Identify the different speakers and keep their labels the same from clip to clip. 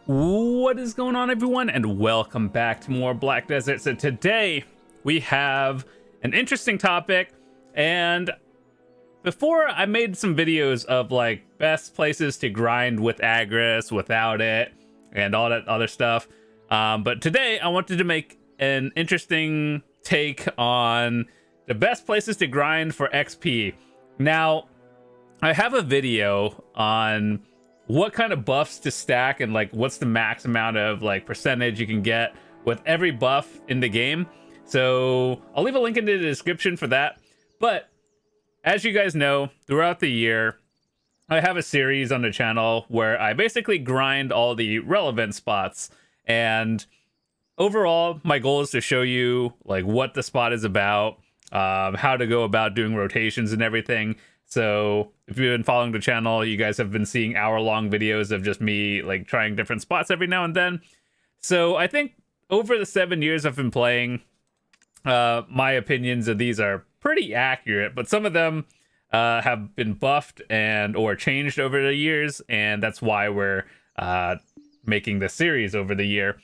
Speaker 1: What is going on, everyone, and welcome back to more Black Desert. So today we have an interesting topic, and before I made some videos of like best places to grind with Agris, without it, and all that other stuff. But today I wanted to make an interesting take on the best places to grind for XP. Now, I have a video on what kind of buffs to stack and like what's the max amount of like percentage you can get with every buff in the game. So I'll leave a link in the description for that. But as you guys know, throughout the year, I have a series on the channel where I basically grind all the relevant spots. And overall, my goal is to show you like what the spot is about, how to go about doing rotations and everything. So if you've been following the channel, you guys have been seeing hour-long videos of just me like trying different spots every now and then. So I think over the 7 years I've been playing, my opinions of these are pretty accurate, but some of them have been buffed and or changed over the years, and that's why we're making this series over the year.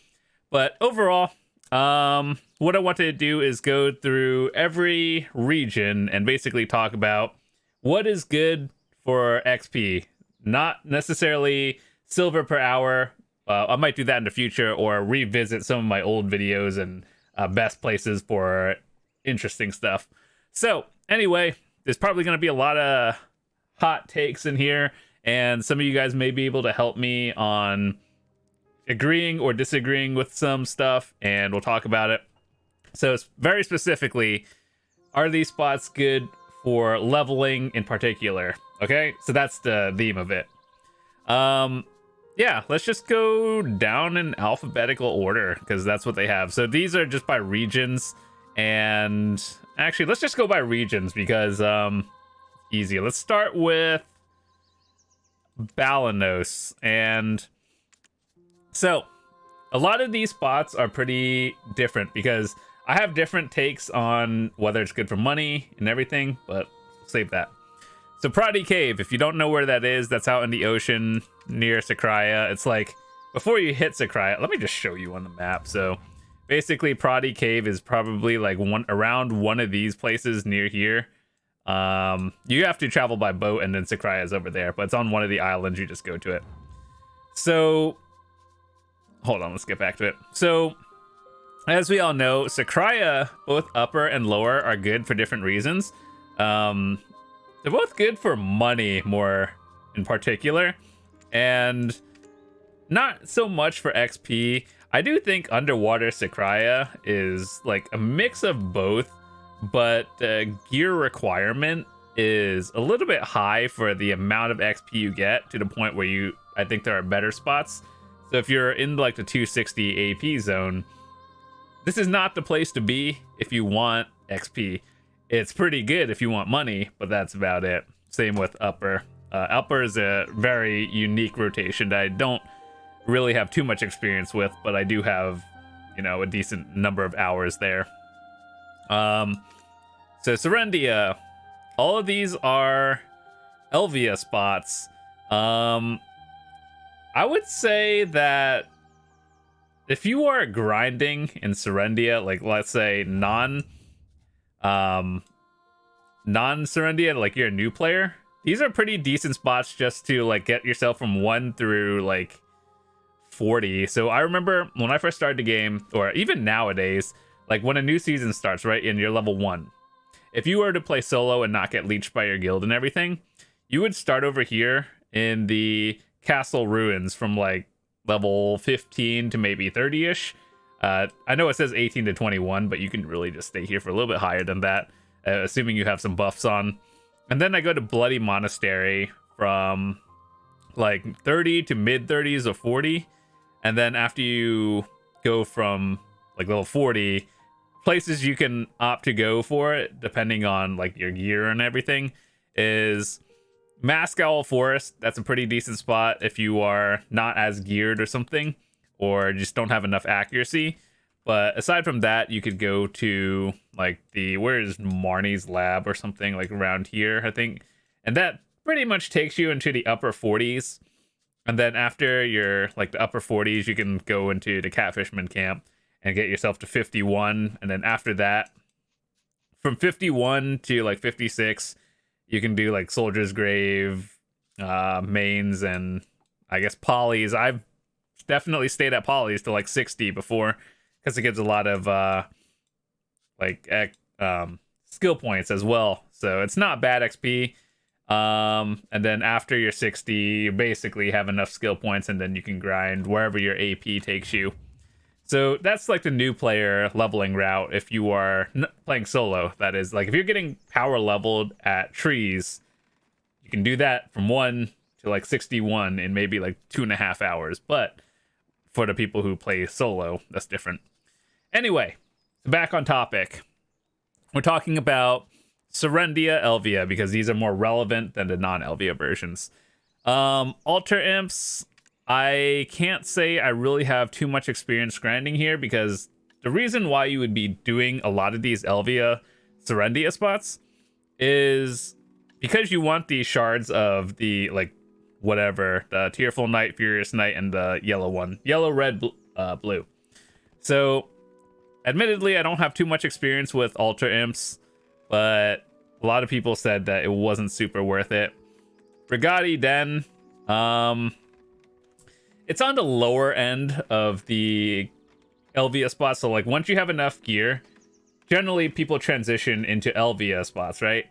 Speaker 1: But overall, what I wanted to do is go through every region and basically talk about what is good for XP, not necessarily silver per hour. I might do that in the future or revisit some of my old videos and best places for interesting stuff. So anyway, there's probably going to be a lot of hot takes in here, and some of you guys may be able to help me on agreeing or disagreeing with some stuff, and we'll talk about it. So it's very specifically, are these spots good for leveling in particular? Okay, so that's the theme of it. Yeah, let's just go down in alphabetical order because that's what they have. So these are just by regions, and actually let's just go by regions because easy. Let's start with Balenos. And so a lot of these spots are pretty different because I have different takes on whether it's good for money and everything, but save that. So Prodi Cave, if you don't know where that is, that's out in the ocean near Sakraya. It's like before you hit Sakraya. Let me just show you on the map. So basically Prodi Cave is probably like around one of these places near here. You have to travel by boat, and then Sakraya is over there, but it's on one of the islands. You just go to it. So hold on, let's get back to it. So as we all know, Sakraya, both upper and lower, are good for different reasons. They're both good for money, more in particular, and not so much for XP. I do think underwater Sakraya is like a mix of both, but the gear requirement is a little bit high for the amount of XP you get, to the point where I think there are better spots. So if you're in like the 260 AP zone, this is not the place to be if you want XP. It's pretty good if you want money, but that's about it. Same with upper. Upper is a very unique rotation that I don't really have too much experience with, but I do have, a decent number of hours there. So Serendia, all of these are Elvia spots. I would say that if you are grinding in Serendia, like let's say non-Serendia, like you're a new player, these are pretty decent spots just to like get yourself from 1 through like 40. So I remember when I first started the game, or even nowadays, like when a new season starts, right, and you're level 1, if you were to play solo and not get leeched by your guild and everything, you would start over here in the castle ruins from like level 15 to maybe 30-ish. I know it says 18 to 21, but you can really just stay here for a little bit higher than that, assuming you have some buffs on. And then I go to Bloody Monastery from like 30 to mid 30s or 40. And then after you go from like level 40, places you can opt to go for it, depending on like your gear and everything, is Mascowl Forest. That's a pretty decent spot if you are not as geared or something, or just don't have enough accuracy. But aside from that, you could go to like where's Marnie's lab or something, like around here, I think. And that pretty much takes you into the upper 40s. And then after you're like the upper 40s, you can go into the catfishman camp and get yourself to 51. And then after that, from 51 to like 56, you can do like soldier's grave, mains, and I guess polys. I've definitely stayed at polys to like 60 before, because it gives a lot of skill points as well, so it's not bad XP. And then after you're 60, you basically have enough skill points, and then you can grind wherever your AP takes you. So that's like the new player leveling route if you are playing solo. That is, like, if you're getting power leveled at trees, you can do that from 1 to like 61 in maybe like 2.5 hours. But for the people who play solo, that's different. Anyway, back on topic. We're talking about Serendia, Elvia, because these are more relevant than the non-Elvia versions. Altar Imps, I can't say I really have too much experience grinding here, because the reason why you would be doing a lot of these Elvia Serendia spots is because you want the shards of the, like, whatever, the Tearful Knight, Furious Knight, and the yellow one. Yellow, red, blue. So, admittedly, I don't have too much experience with Altar Imps, but a lot of people said that it wasn't super worth it. Brigati Den, it's on the lower end of the Elvia spots. So like once you have enough gear, generally people transition into Elvia spots, right?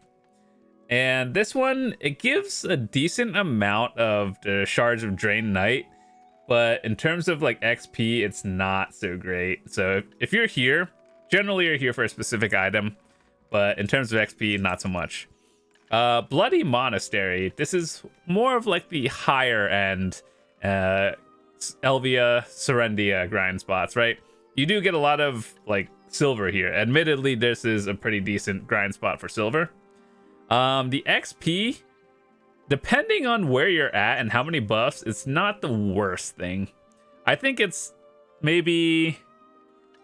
Speaker 1: And this one, it gives a decent amount of the shards of Drain Knight, but in terms of like XP, it's not so great. So if you're here, generally you're here for a specific item, but in terms of XP, not so much. Bloody Monastery, this is more of like the higher end Elvia Serendia grind spots, right? You do get a lot of like silver here. Admittedly, this is a pretty decent grind spot for silver. The XP, depending on where you're at and how many buffs, it's not the worst thing. I think it's maybe,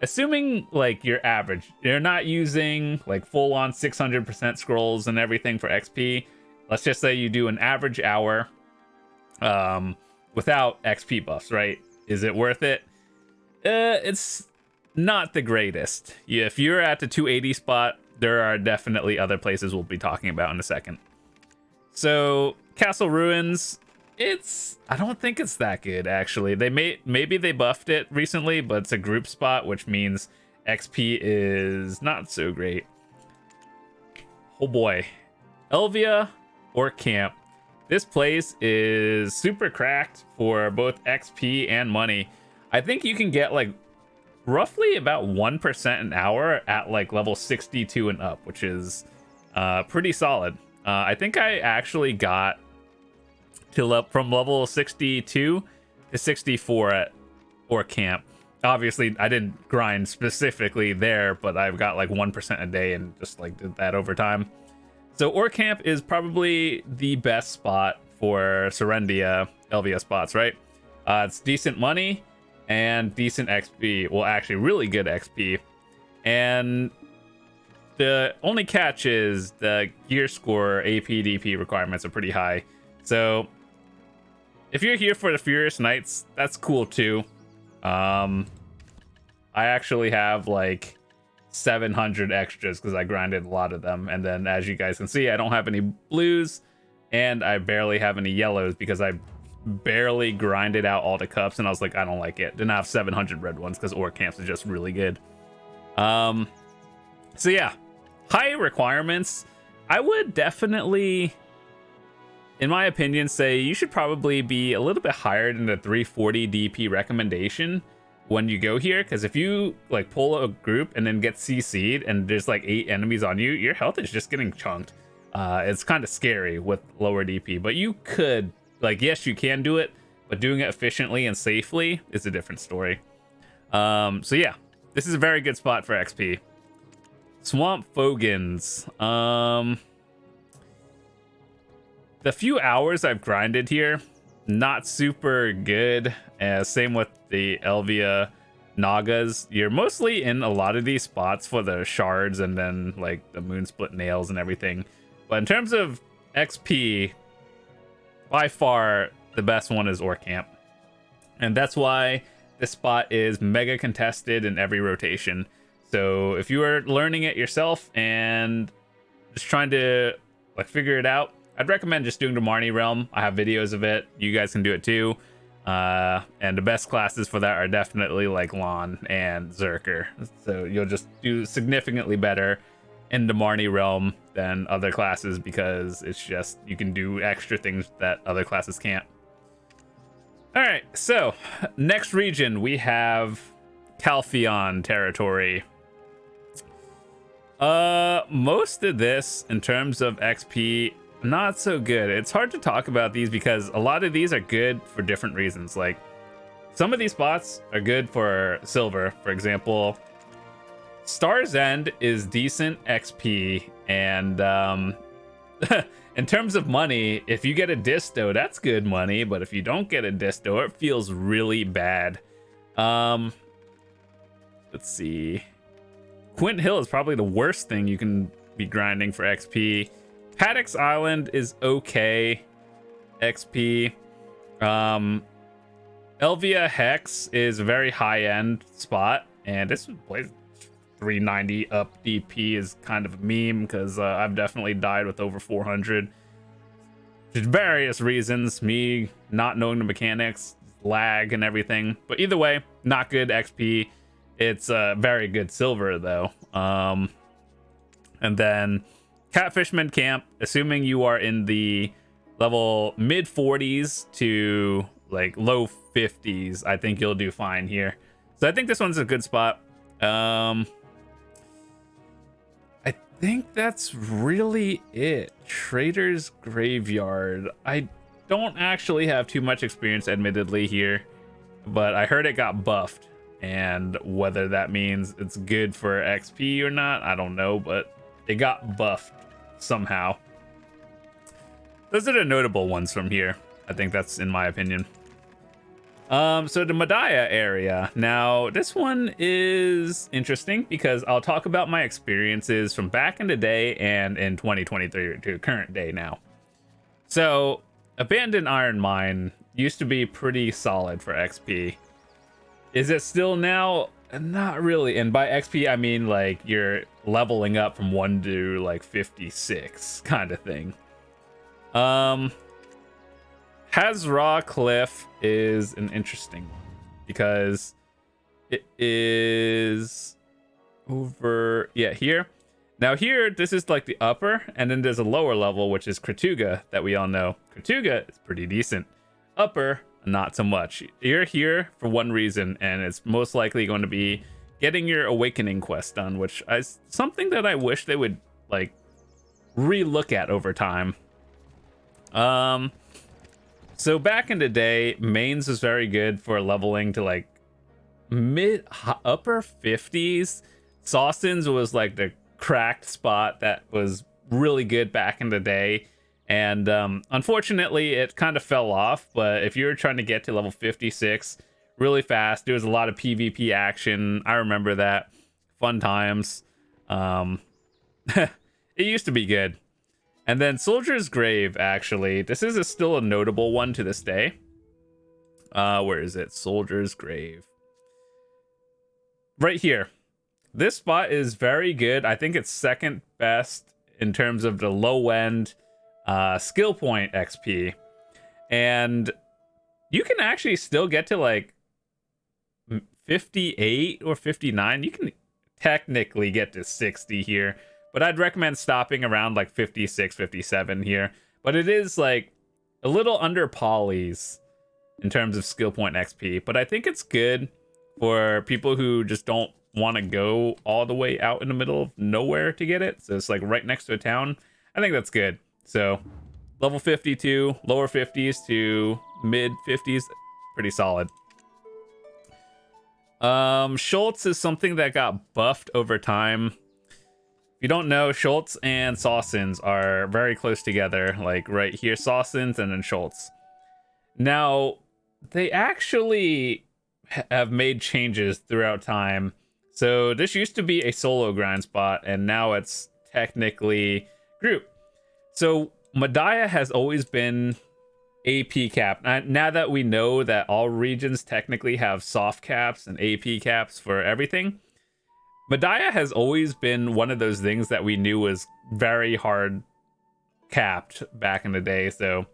Speaker 1: assuming like you're average, you're not using like full on 600% scrolls and everything for XP. Let's just say you do an average hour without XP buffs, right? Is it worth it? It's not the greatest. If you're at the 280 spot, there are definitely other places we'll be talking about in a second. So Castle Ruins, I don't think it's that good, actually. Maybe they buffed it recently, but it's a group spot, which means XP is not so great. Oh boy. Elvia or Camp. This place is super cracked for both XP and money. I think you can get like roughly about 1% an hour at like level 62 and up, which is pretty solid. I think I actually got from level 62 to 64 at Or Camp. Obviously, I didn't grind specifically there, but I've got like 1% a day and just like did that over time. So Or Camp is probably the best spot for Serendia Elvia spots, right? It's decent money and decent XP. Well, actually, really good XP. And the only catch is the gear score AP/DP requirements are pretty high. So if you're here for the Furious Knights, that's cool too. I actually have like 700 extras because I grinded a lot of them. And then as you guys can see, I don't have any blues and I barely have any yellows because I barely grinded out all the cups and I was like, I don't like it. Then I have 700 red ones because Or Camps is just really good. So yeah, high requirements. I would definitely, in my opinion, say you should probably be a little bit higher than the 340 DP recommendation when you go here, because if you like pull a group and then get CC'd and there's like 8 enemies on you, your health is just getting chunked. It's kind of scary with lower DP, but you could, like, yes, you can do it, but doing it efficiently and safely is a different story. So yeah, this is a very good spot for XP. Swamp Fogans. The few hours I've grinded here, not super good. Same with the Elvia Nagas. You're mostly in a lot of these spots for the shards and then like the moon split nails and everything. But in terms of XP, by far, the best one is Orc Camp. And that's why this spot is mega contested in every rotation. So if you are learning it yourself and just trying to like figure it out, I'd recommend just doing the Marnie Realm. I have videos of it. You guys can do it too. And the best classes for that are definitely like Lon and Zerker. So you'll just do significantly better in the Marnie Realm than other classes because it's just you can do extra things that other classes can't. All right, so next region we have Calpheon territory. Most of this in terms of XP, not so good. It's hard to talk about these because a lot of these are good for different reasons. Like some of these spots are good for silver. For example, Star's End is decent XP, and in terms of money, if you get a disto, that's good money, but if you don't get a disto, it feels really bad. Let's see. Quint Hill is probably the worst thing you can be grinding for XP. Paddock's Island is okay XP. Elvia Hex is a very high-end spot, and this place 390 up DP is kind of a meme because I've definitely died with over 400. There's various reasons, me not knowing the mechanics, lag and everything, but either way, not good XP. It's very good silver though. And then Catfishman Camp, assuming you are in the level mid 40s to like low 50s, I think you'll do fine here. So I think this one's a good spot. I think that's really it. Trader's Graveyard. I don't actually have too much experience, admittedly, here, but I heard it got buffed, and whether that means it's good for XP or not, I don't know, but it got buffed somehow. Those are the notable ones from here. I think that's in my opinion. So the Mediah area. Now, this one is interesting because I'll talk about my experiences from back in the day and in 2023 to current day now. So, Abandoned Iron Mine used to be pretty solid for XP. Is it still now? Not really. And by XP, I mean like you're leveling up from 1 to like 56 kind of thing. Hazra Cliff is an interesting one because it is over, yeah, here. Now here, this is like the upper, and then there's a lower level, which is Kratuga that we all know. Kratuga is pretty decent. Upper, not so much. You're here for one reason, and it's most likely going to be getting your Awakening quest done, which is something that I wish they would like re-look at over time. So back in the day, Mains was very good for leveling to like upper 50s. Sawsons was like the cracked spot that was really good back in the day. And unfortunately, it kind of fell off. But if you were trying to get to level 56 really fast, there was a lot of PvP action. I remember that. Fun times. It used to be good. And then Soldier's Grave, actually. This is still a notable one to this day. Where is it? Soldier's Grave. Right here. This spot is very good. I think it's second best in terms of the low end skill point XP. And you can actually still get to like 58 or 59. You can technically get to 60 here. But I'd recommend stopping around like 56, 57 here. But it is like a little under polys in terms of skill point XP. But I think it's good for people who just don't want to go all the way out in the middle of nowhere to get it. So it's like right next to a town. I think that's good. So level 52, lower 50s to mid 50s, pretty solid. Schultz is something that got buffed over time. If you don't know, Schultz and Sawsons are very close together. Like right here, Sawsons and then Schultz. Now, they actually have made changes throughout time. So this used to be a solo grind spot, and now it's technically group. So Mediah has always been AP cap. Now that we know that all regions technically have soft caps and AP caps for everything, Mediah has always been one of those things that we knew was very hard capped back in the day. So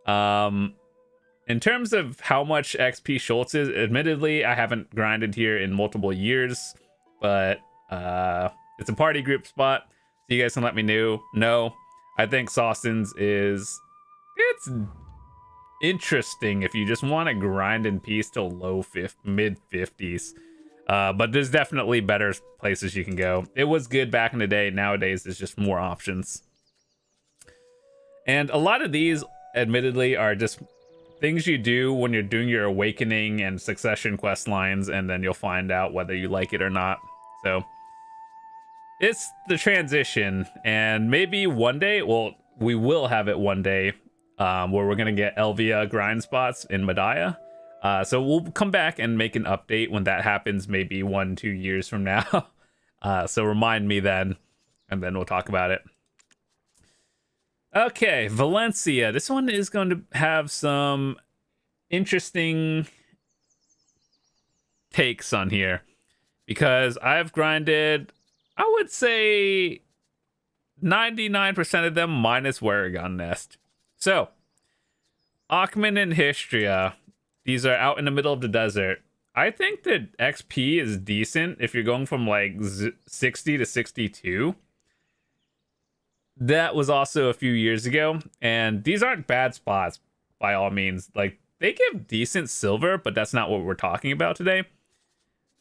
Speaker 1: in terms of how much XP Schultz is, admittedly, I haven't grinded here in multiple years, but it's a party group spot, so you guys can let me know. I think Sawson's it's interesting if you just want to grind in peace to mid 50s. But there's definitely better places you can go. It was good back in the day. Nowadays, there's just more options. And a lot of these, admittedly, are just things you do when you're doing your awakening and succession quest lines, and then you'll find out whether you like it or not. So it's the transition, and maybe one day, well, we will have it one day, where we're gonna get Elvia grind spots in Mediah. So we'll come back and make an update when that happens, maybe 1-2 years from now. So remind me then, and then we'll talk about it. Okay, Valencia. This one is going to have some interesting takes on here, because I've grinded, I would say 99% of them minus Waragon Nest. So, Akhman and Histria, these are out in the middle of the desert. I think that XP is decent if you're going from like 60 to 62. That was also a few years ago, and these aren't bad spots by all means. Like, they give decent silver, but that's not what we're talking about today.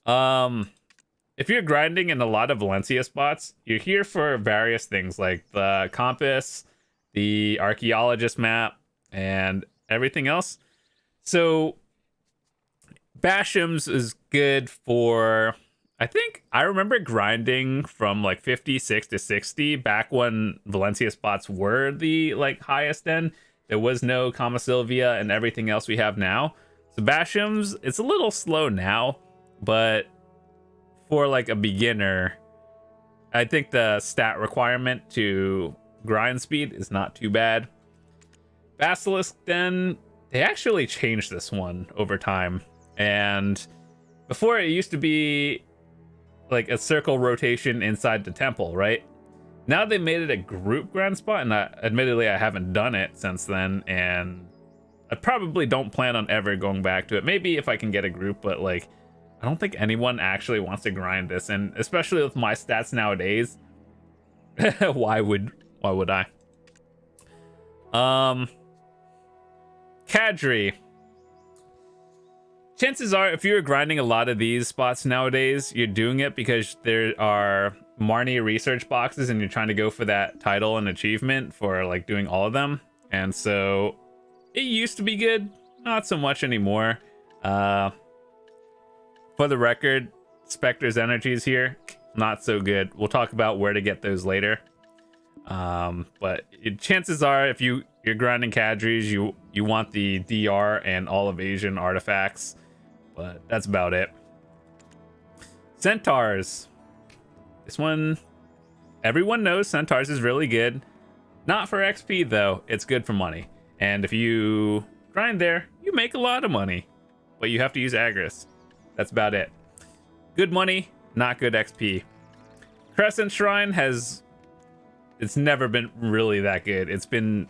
Speaker 1: If you're grinding in a lot of Valencia spots, you're here for various things like the compass, the archaeologist map, and everything else. So Basham's is good for, I think I remember grinding from like 56 to 60 back when Valencia spots were the like highest end. There was no Kamasylvia and everything else we have now. So Basham's, it's a little slow now, but for like a beginner, I think the stat requirement to grind speed is not too bad. Basilisk Den, they actually changed this one over time. And before, it used to be like a circle rotation inside the temple, right? Now they made it a group grind spot, and admittedly I haven't done it since then, and I probably don't plan on ever going back to it. Maybe if I can get a group, but like I don't think anyone actually wants to grind this, and especially with my stats nowadays, why would I? Kadri. Chances are, if you're grinding a lot of these spots nowadays, you're doing it because there are Marnie research boxes and you're trying to go for that title and achievement for like doing all of them. And so it used to be good, not so much anymore. For the record, Spectre's energies here, not so good. We'll talk about where to get those later. But chances are, if you're grinding Kadris, you want the DR and all evasion artifacts. But that's about it. Centaurs. This one, everyone knows Centaurs is really good. Not for XP though, it's good for money. And if you grind there, you make a lot of money. But you have to use Agris. That's about it. Good money, not good XP. Crescent Shrine it's never been really that good. It's been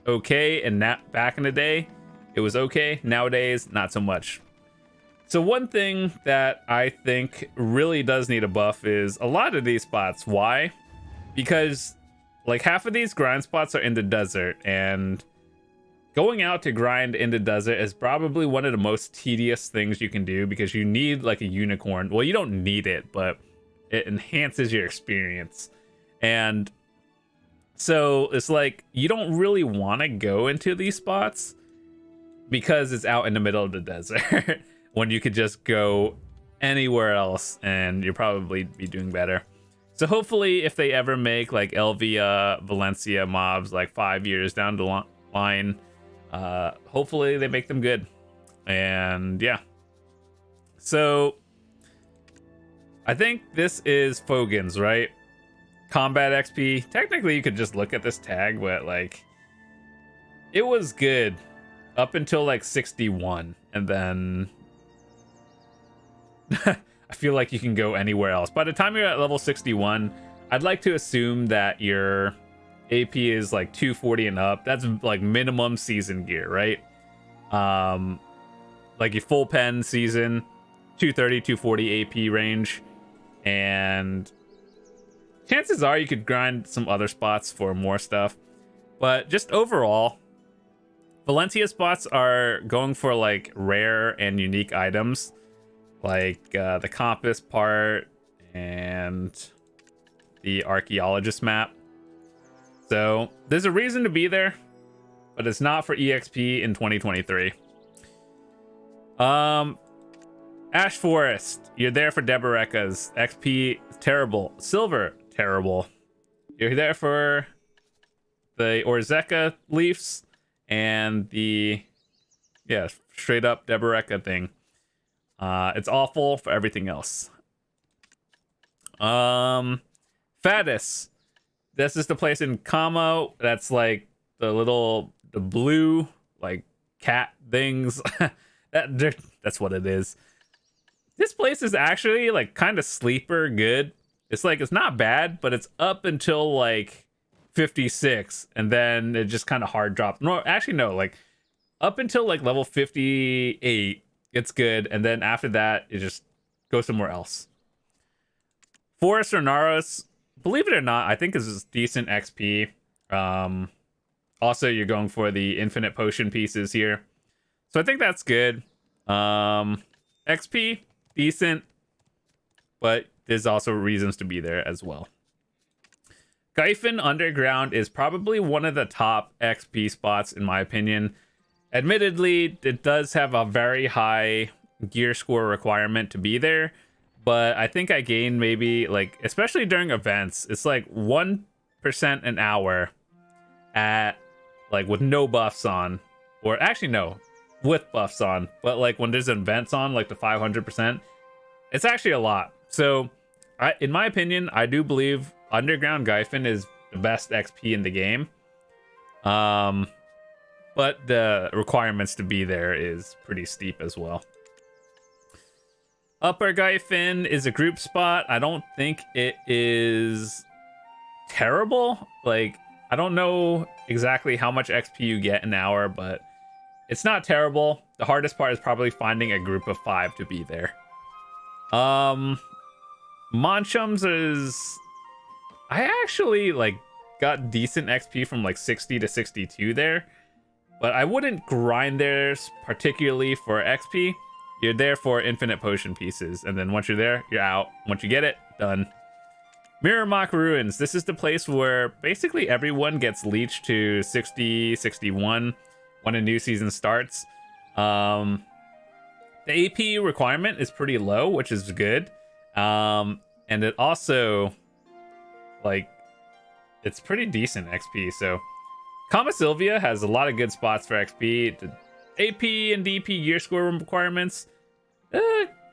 Speaker 1: okay, and back in the day, it was okay. Nowadays, not so much. So one thing that I think really does need a buff is a lot of these spots. Why? Because like half of these grind spots are in the desert, and going out to grind in the desert is probably one of the most tedious things you can do, because you need like a unicorn. Well, you don't need it, but it enhances your experience. And so it's like you don't really want to go into these spots because it's out in the middle of the desert when you could just go anywhere else and you'll probably be doing better. So hopefully if they ever make like Elvia, Valencia mobs like 5 years down the line, hopefully they make them good. And yeah. So I think this is Fogan's, right? Combat XP. Technically you could just look at this tag, but like it was good. up until like 61, and then I feel like you can go anywhere else. By the time you're at level 61, I'd like to assume that your AP is like 240 and up. That's like minimum season gear, right? Like your full pen season, 230, 240 AP range. And chances are you could grind some other spots for more stuff. But just overall, Valencia spots are going for like rare and unique items, like the compass part and the archaeologist map. So there's a reason to be there, but it's not for EXP in 2023. Ash Forest, you're there for Deboreka's XP, terrible. Silver, terrible. You're there for the Orzeka Leafs and the, yeah, straight up Deboreka thing. It's awful for everything else. Faddis. This is the place in Kamo that's like the blue like cat things. That's what it is. This place is actually like kind of sleeper good. It's like it's not bad, but it's up until like 56, and then it just kind of hard drops. No, actually no, like up until like level 58, it's good, and then after that, it just goes somewhere else. Forest or Naros, believe it or not, I think is decent XP. Also, you're going for the infinite potion pieces here, so I think that's good. XP decent, but there's also reasons to be there as well. Gyphon Underground is probably one of the top XP spots in my opinion. Admittedly, it does have a very high gear score requirement to be there, but I think I gained maybe like, especially during events, it's like 1% an hour at like with no buffs on, or actually no, with buffs on, but like when there's events on like the 500%, it's actually a lot. So in my opinion, I do believe Underground Gyphon is the best XP in the game. But the requirements to be there is pretty steep as well. Upper Gyphon is a group spot. I don't think it is terrible. Like, I don't know exactly how much XP you get an hour, but it's not terrible. The hardest part is probably finding a group of 5 to be there. Monchums is... I actually, like, got decent XP from, like, 60 to 62 there. But I wouldn't grind there particularly for XP. You're there for infinite potion pieces. And then once you're there, you're out. Once you get it, done. Mirrormock Ruins. This is the place where basically everyone gets leeched to 60, 61 when a new season starts. The AP requirement is pretty low, which is good. And it also, like, it's pretty decent XP. So Kamasylvia has a lot of good spots for XP. The AP and DP gear score requirements,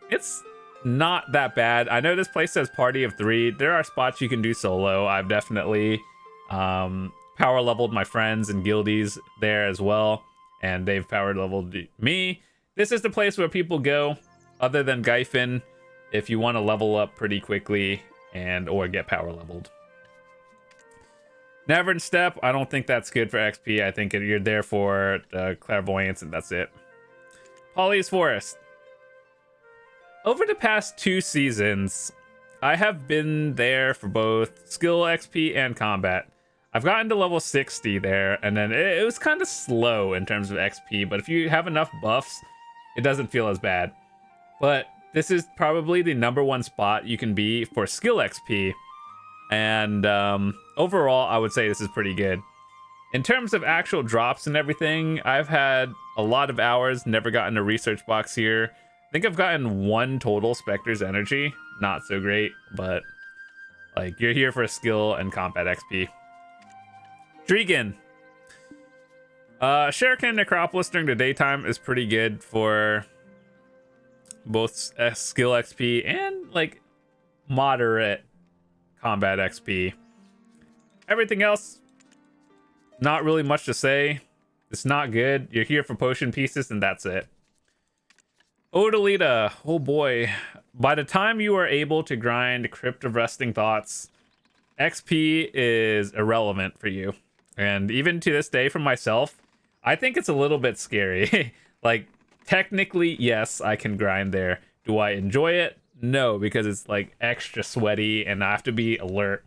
Speaker 1: it's not that bad. I know this place says party of 3. There are spots you can do solo. I've definitely power leveled my friends and guildies there as well, and they've power leveled me. This is the place where people go, other than Gyphon, if you want to level up pretty quickly and or get power leveled. Nevern Step, I don't think that's good for XP. I think you're there for clairvoyance, and that's it. Polly's Forest. Over the past 2 seasons, I have been there for both skill XP and combat. I've gotten to level 60 there, and then it was kind of slow in terms of XP, but if you have enough buffs, it doesn't feel as bad. But this is probably the #1 spot you can be for skill XP. And overall, I would say this is pretty good. In terms of actual drops and everything, I've had a lot of hours, never gotten a research box here. I think I've gotten 1 total Spectre's Energy. Not so great, but like you're here for skill and combat XP. Drieghan. Shuriken Necropolis during the daytime is pretty good for both skill XP and like moderate combat XP. Everything else, not really much to say. It's not good. You're here for potion pieces, and that's it. Odalita, oh boy. By the time you are able to grind Crypt of Resting Thoughts, XP is irrelevant for you. And even to this day, for myself, I think it's a little bit scary. Like, technically, yes, I can grind there. Do I enjoy it? No, because it's like extra sweaty and I have to be alert.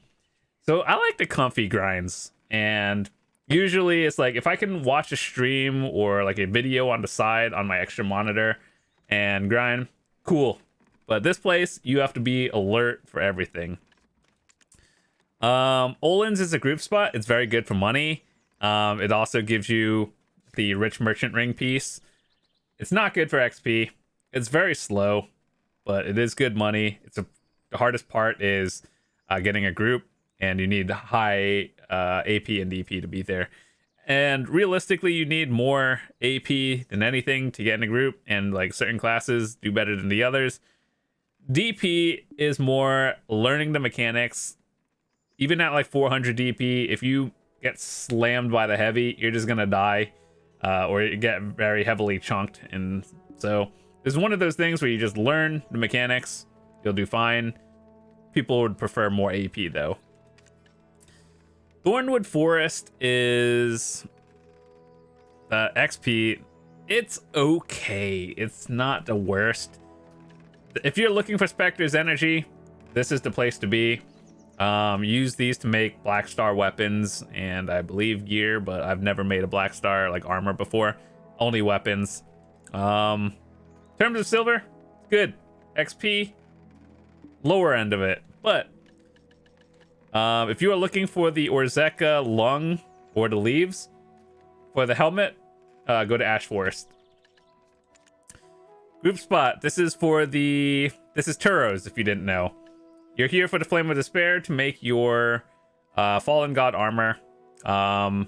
Speaker 1: So I like the comfy grinds. And usually it's like if I can watch a stream or like a video on the side on my extra monitor and grind, cool. But this place, you have to be alert for everything. Olin's is a group spot. It's very good for money. It also gives you the rich merchant ring piece. It's not good for XP. It's very slow, but it is good money. The hardest part is getting a group, and you need high AP and DP to be there. And realistically, you need more AP than anything to get in a group, and like certain classes do better than the others. DP is more learning the mechanics. Even at like 400 DP, if you get slammed by the heavy, you're just gonna die, or you get very heavily chunked. And so it's one of those things where you just learn the mechanics, you'll do fine. People would prefer more AP though. Thornwood Forest is XP. It's okay. It's not the worst. If you're looking for Spectre's energy, this is the place to be. Use these to make Black Star weapons and I believe gear, but I've never made a Black Star like armor before. Only weapons. In terms of silver, good. XP, lower end of it. But if you are looking for the Orzeka lung or the leaves for the helmet, go to Ash Forest. Group spot. This is Turos, if you didn't know. You're here for the Flame of Despair to make your Fallen God armor. I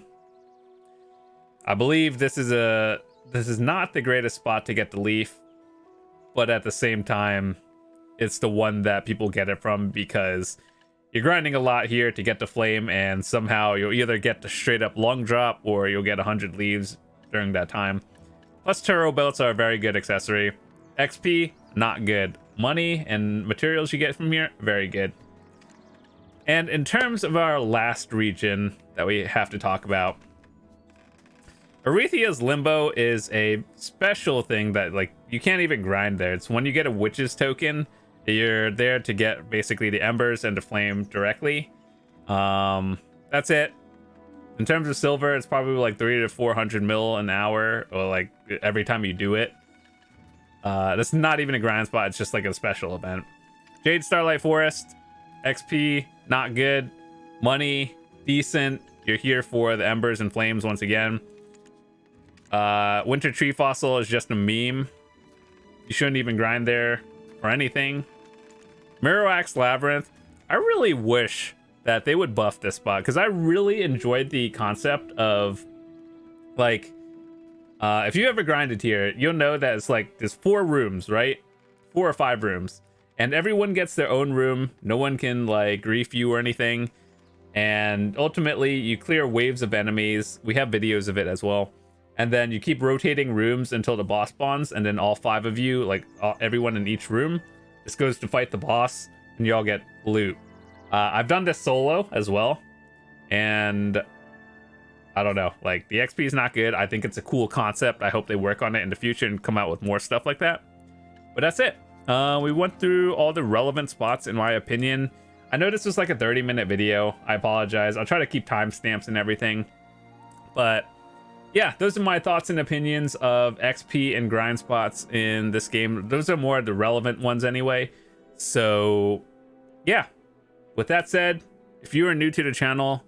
Speaker 1: believe this is not the greatest spot to get the leaf, but at the same time, it's the one that people get it from because you're grinding a lot here to get the flame, and somehow you'll either get the straight up lung drop or you'll get 100 leaves during that time. Plus, Turo belts are a very good accessory. XP, not good. Money and materials you get from here, very good. And in terms of our last region that we have to talk about, Arethia's Limbo is a special thing that like you can't even grind there. It's when you get a witch's token, you're there to get basically the embers and the flame directly. That's it. In terms of silver, it's probably like 300 to 400 mil an hour, or like every time you do it. That's not even a grind spot, it's just like a special event. Jade Starlight Forest, XP, not good. Money, decent. You're here for the embers and flames once again. Winter Tree Fossil is just a meme. You shouldn't even grind there or anything. Mirror-Axe Labyrinth, I really wish that they would buff this spot, because I really enjoyed the concept of like, if you ever grinded here, you'll know that it's like there's 4 rooms, right? 4 or 5 rooms, and everyone gets their own room. No one can like grief you or anything, and ultimately you clear waves of enemies. We have videos of it as well, and then you keep rotating rooms until the boss spawns, and then all 5 of you, like everyone in each room, just goes to fight the boss, and you all get loot. I've done this solo as well, and I don't know, like the XP is not good. I think it's a cool concept. I hope they work on it in the future and come out with more stuff like that. But that's it. We went through all the relevant spots in my opinion. I know this was like a 30-minute video. I apologize. I'll try to keep timestamps and everything. But yeah, those are my thoughts and opinions of XP and grind spots in this game. Those are more the relevant ones anyway. So yeah, with that said, if you are new to the channel,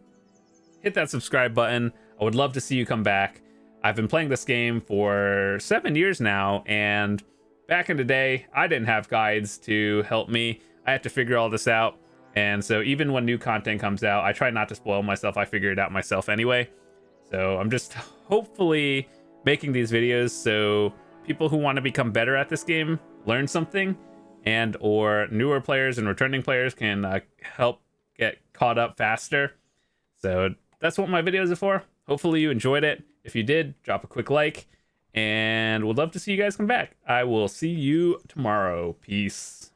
Speaker 1: hit that subscribe button. I would love to see you come back. I've been playing this game for 7 years now, and back in the day, I didn't have guides to help me. I had to figure all this out. And so even when new content comes out, I try not to spoil myself. I figure it out myself anyway. So I'm just hopefully making these videos so people who want to become better at this game learn something, and or newer players and returning players can help get caught up faster. So that's what my videos are for. Hopefully you enjoyed it. If you did, drop a quick like, and we'd love to see you guys come back. I will see you tomorrow. Peace.